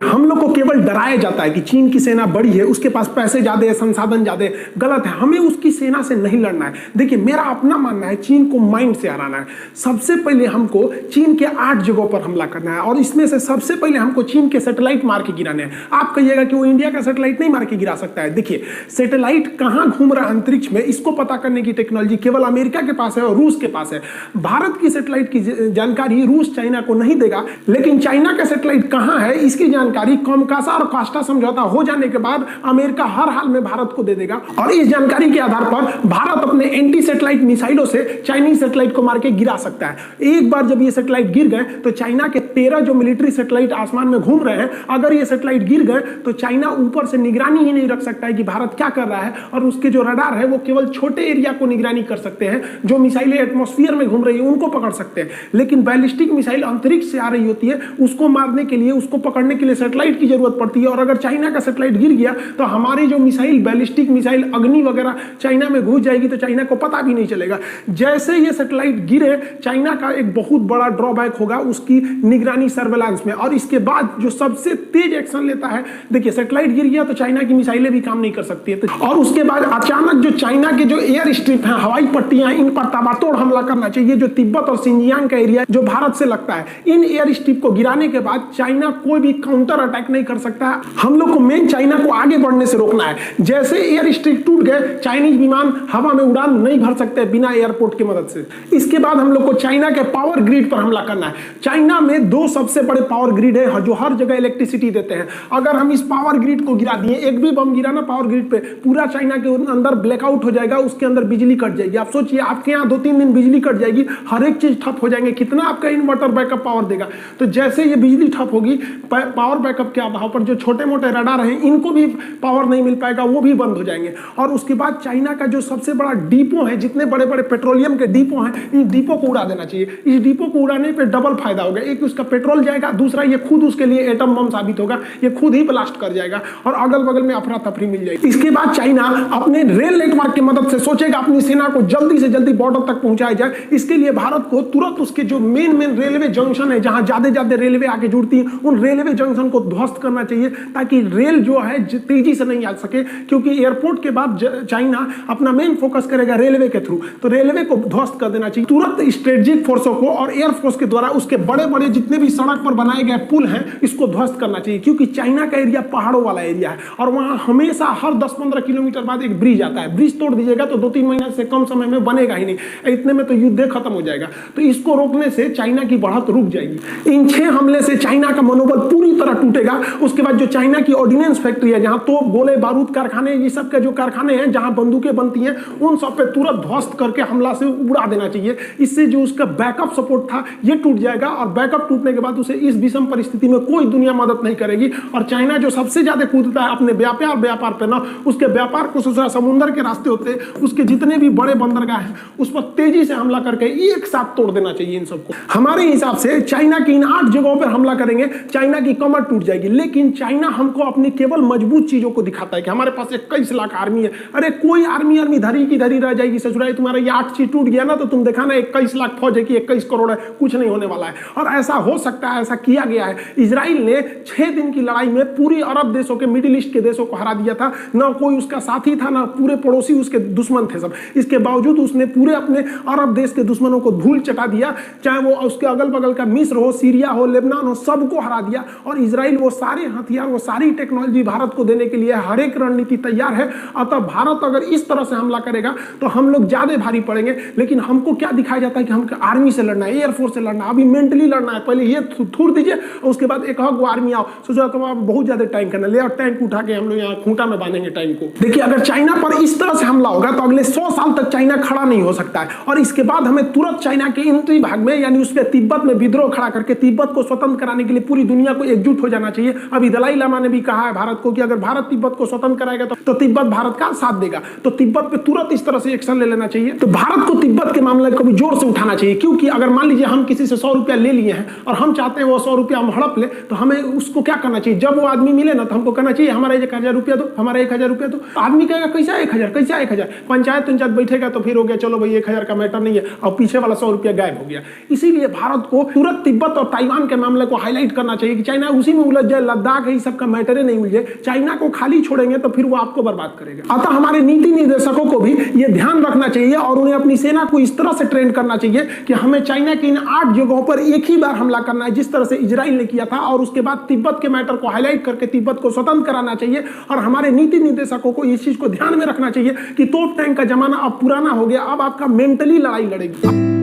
हम लोग को केवल डराया जाता है कि चीन की सेना बड़ी है, उसके पास पैसे ज्यादा है, संसाधन ज्यादा है। गलत है, हमें उसकी सेना से नहीं लड़ना है। देखिए मेरा अपना मानना है, चीन को माइंड से हराना है। सबसे पहले हमको चीन के 8 जगहों पर हमला करना है और इसमें से सबसे पहले हमको चीन के सैटेलाइट मार के गिराने हैं। आप कहिएगा कि वो इंडिया का सैटेलाइट नहीं मार के गिरा सकता है। देखिए सैटेलाइट कहां घूम रहा है अंतरिक्ष में, इसको पता करने की टेक्नोलॉजी केवल अमेरिका के पास है और रूस के पास है। भारत की सैटेलाइट की जानकारी रूस चाइना को नहीं देगा, लेकिन चाइना का सैटेलाइट कहां है इसकी जानकारी कमकासा और कास्टा समझौता हो जाने के बाद अमेरिका हर हाल में भारत को दे देगा और इस जानकारी के आधार पर भारत अपने एंटी सैटेलाइट मिसाइलों से चाइनीज सैटेलाइट को मार के गिरा सकता है। एक बार जब ये सैटेलाइट गिर गए तो चाइना के 13 जो मिलिट्री सैटेलाइट आसमान में घूम रहे हैं, अगर ये सैटेलाइट गिर गए तो चाइना ऊपर से निगरानी ही नहीं रख सकता है कि भारत क्या कर रहा है और उसके जो रडार है वो केवल छोटे एरिया को निगरानी कर सकते हैं। जो मिसाइलें एटमॉस्फेयर में घूम रही है उनको पकड़ सकते हैं, लेकिन बैलिस्टिक मिसाइल अंतरिक्ष से आ रही होती है, उसको मारने के लिए, उसको पकड़ने के लिए सैटेलाइट की जरूरत पड़ती है। और अगर चाइना का सैटेलाइट गिर गया तो हमारी जो मिसाइल, बैलिस्टिक मिसाइल अग्नि वगैरह चाइना में घुस जाएगी तो चाइना को पता भी नहीं चलेगा। जैसे ये सैटेलाइट गिरे, चाइना का एक बहुत बड़ा ड्रॉबैक होगा उसकी निगरानी सर्वेलांस में। और इसके बाद जो सबसे तेज एक्शन लेता है, देखिए सैटेलाइट गिर गया तो चाइना की मिसाइलें भी काम नहीं कर सकती है। और उसके बाद अचानक जो चाइना के जो एयर स्ट्रिप है, हवाई पट्टियां, इन पर ताबड़तोड़ हमला करना चाहिए। जो तिब्बत और सिंजियांग का एरिया जो भारत से लगता है, इन एयर स्ट्रिप को गिराने के बाद चाइना कोई भी काउंटर अटैक नहीं कर सकता। हम लोग को मेन चाइना को आगे बढ़ने से रोकना है। जैसे एयर स्ट्रिप टूट गए, चाइनीज विमान हवा में उड़ान नहीं भर सकते बिना एयरपोर्ट की मदद से। इसके बाद हम लोग को चाइना के पावर ग्रिड पर हमला करना है। चाइना में 2 सबसे बड़े पावर ग्रिड है जो हर जगह इलेक्ट्रिसिटी देते हैं। अगर हम इस पावर ग्रिड को गिरा दिए, एक भी बम गिरा ना पावर ग्रिड पे, पूरा चाइना के अंदर ब्लैकआउट हो जाएगा, उसके अंदर बिजली कट जाएगी। आप सोचिए आपके यहाँ 2-3 दिन बिजली कट जाएगी, हर एक चीज ठप हो जाएंगे, कितना आपका इन्वर्टर बैकअप पावर देगा। तो जैसे ये बिजली ठप होगी, पावर बैकअप के अभाव पर जो छोटे मोटे रडार हैं इनको भी पावर नहीं मिल पाएगा, वो भी बंद हो जाएंगे। और उसके बाद चाइना का जो सबसे बड़ा डिपो है, जितने बड़े बड़े पेट्रोलियम के डिपो हैं, इन डिपो को उड़ा देना चाहिए। इस डिपो को उड़ाने पे डबल फायदा होगा, एक उसका पेट्रोल जाएगा, दूसरा ये खुद उसके लिए एटम बम साबित होगा, ये खुद ही ब्लास्ट कर जाएगा और अगल बगल में अफरा तफरी मिल जाएगी। इसके बाद चाइना अपने रेल नेटवर्क की मदद से सोचेगा अपनी सेना को जल्दी से जल्दी बॉर्डर तक पहुंचाया जाए। इसके लिए भारत को तुरंत उसके जो मेन रेलवे जंक्शन है, जहां ज्यादा रेलवे आके जुड़ती है, उन रेलवे जंक्शन को ध्वस्त करना चाहिए ताकि रेल जो है तेजी से नहीं आ सके, क्योंकि एयरपोर्ट के बाद चाइना अपना मेन फोकस करेगा रेलवे के थ्रू। तो रेलवे को ध्वस्त कर देना चाहिए तुरंत। स्ट्रेटेजिक फोर्सों को और एयरफोर्स के द्वारा उसके बड़े बड़े जितने भी सड़क पर बनाए गए पुल हैं, इसको ध्वस्त करना चाहिए, क्योंकि चाइना का एरिया पहाड़ों वाला एरिया है और वहां हमेशा हर 10-15 किलोमीटर बाद एक ब्रिज आता है। ब्रिज तोड़ दीजिएगा तो 2-3 महीने से कम समय में बनेगा ही नहीं, इतने में तो युद्ध खत्म हो जाएगा। तो इसको रोकने से चाइना की बढ़त रुक जाएगी। इन 6 हमले से चाइना का मनोबल पूरी तरह टूटेगा। उसके बाद जो चाइना की ऑर्डिनेंस फैक्ट्री है, जहां तोप, गोले, बारूद कारखाने, ये सब के जो कारखाने हैं जहां बंदूकें बनती हैं, उन सब पे तुरंत ध्वस्त करके हमला से उड़ा देना चाहिए। इससे जो उसका बैकअप सपोर्ट था ये टूट जाएगा और बैकअप टूटने के बाद उसे इस विषम परिस्थिति में कोई दुनिया मदद नहीं करेगी। और चाइना जो सबसे ज्यादा कूदता है अपने व्यापार पे ना, उसके व्यापार को समुद्र के रास्ते होते हैं, उसके जितने भी बड़े बंदरगाह हैं उस पर तेजी से हमला करके एक साथ तोड़ देना चाहिए इन सबको। हमारे हिसाब से चाइना की इन 8 जगहों पर हमला करेंगे, चाइना की कमर टूट जाएगी। लेकिन चाइना हमको अपनी केवल मजबूत चीजों को दिखाता है कि हमारे पास 21 लाख आर्मी है। अरे कोई आर्मी धरी की धरी रह जाएगी ससुराल, तुम्हारा ये 8 चीज टूट गया ना तो तुम देखा ना 21 लाख फौज है कि 21 करोड़ है, कुछ नहीं होने वाला है। और ऐसा हो सकता है, ऐसा किया गया है। इजराइल ने 6 दिन की लड़ाई में पूरी अरब देशों के, मिडिल ईस्ट के देशों को हरा दिया था। ना कोई उसका साथी था, ना पूरे पड़ोसी उसके दुश्मन थे सब। इसके बावजूद उसने पूरे अपने अरब देश के दुश्मनों को धूल चटा दिया, चाहे वो उसके अगल बगल का मिस्र हो, सीरिया हो, लेबनान हो, सबको हरा दिया। और इजराइल वो सारे हथियार, वो सारी टेक्नोलॉजी भारत को देने के लिए हर एक रणनीति तैयार है। अतः भारत अगर इस तरह से हमला करेगा तो हम लोग ज्यादा भारी पड़ेंगे। लेकिन हमको क्या दिखाया जाता है कि हमको आर्मी से लड़ना है, एयरफोर्स से लड़ना है, अभी मेंटली लड़ना है। पहले ये थूर दीजिए और उसके बाद एक वो आर्मी आओ, सोचो तो बहुत ज्यादा टाइम करना ले और टैंक उठा के हम लोग यहाँ खूंटा में बांधेंगे टाइम को। देखिए अगर चाइना पर इस तरह से हमला होगा तो अगले 100 साल तक चाइना खड़ा नहीं हो सकता है। और इसके बाद हमें तुरंत चाइना के इंतरी भाग में, यानी उसके तिब्बत में विद्रोह खड़ा करके तिब्बत को स्वतंत्र कराने के लिए पूरी दुनिया को एकजुट हो जाना चाहिए। अभी दलाई लामा ने भी कहा है भारत को कि अगर भारत तिब्बत को स्वतंत्र कराएगा तो तिब्बत भारत का साथ देगा। तो तिब्बत पे तुरंत इस तरह से एक्शन ले लेना चाहिए। तो भारत को तिब्बत के मामले को भी जोर से उठाना चाहिए, क्योंकि अगर मान लीजिए हम किसी से 100 रुपया ले लिए हैं और हम चाहते हैं वो 100 रुपया हम हड़प ले, तो हमें उसको क्या करना चाहिए? जब वो आदमी मिले ना तो हमको कहना चाहिए हमारा 1000 रुपया दो, हमारा 1000 रुपया दो। आदमी कहेगा कैसा 1000, कैसा 1000? पंचायत बैठेगा तो फिर हो गया, चलो भाई 1000 का मैटर नहीं है, और पीछे वाला 100 रुपया गायब हो गया। इसीलिए भारत को तुरंत तिब्बत और ताइवान के मामले को हाईलाइट करना चाहिए कि चाइना उस उसी में उलझ जाए, लद्दाख है सबका मैटर नहीं उलझे, चाइना को खाली छोड़ेंगे तो फिर वो आपको बर्बाद करेगा। अतः हमारे नीति निर्देशकों को भी ये ध्यान रखना चाहिए और उन्हें अपनी सेना को इस तरह से ट्रेन करना चाहिए कि हमें चाइना के इन 8 जगहों पर एक ही बार हमला करना है, जिस तरह से इजराइल ने किया था, और उसके बाद तिब्बत के मैटर को हाईलाइट करके तिब्बत को स्वतंत्र कराना चाहिए। और हमारे नीति निर्देशकों को इस चीज को ध्यान में रखना चाहिए कि तोप टैंक का जमाना अब पुराना हो गया, अब आपका मेंटली लड़ाई लड़ेगी।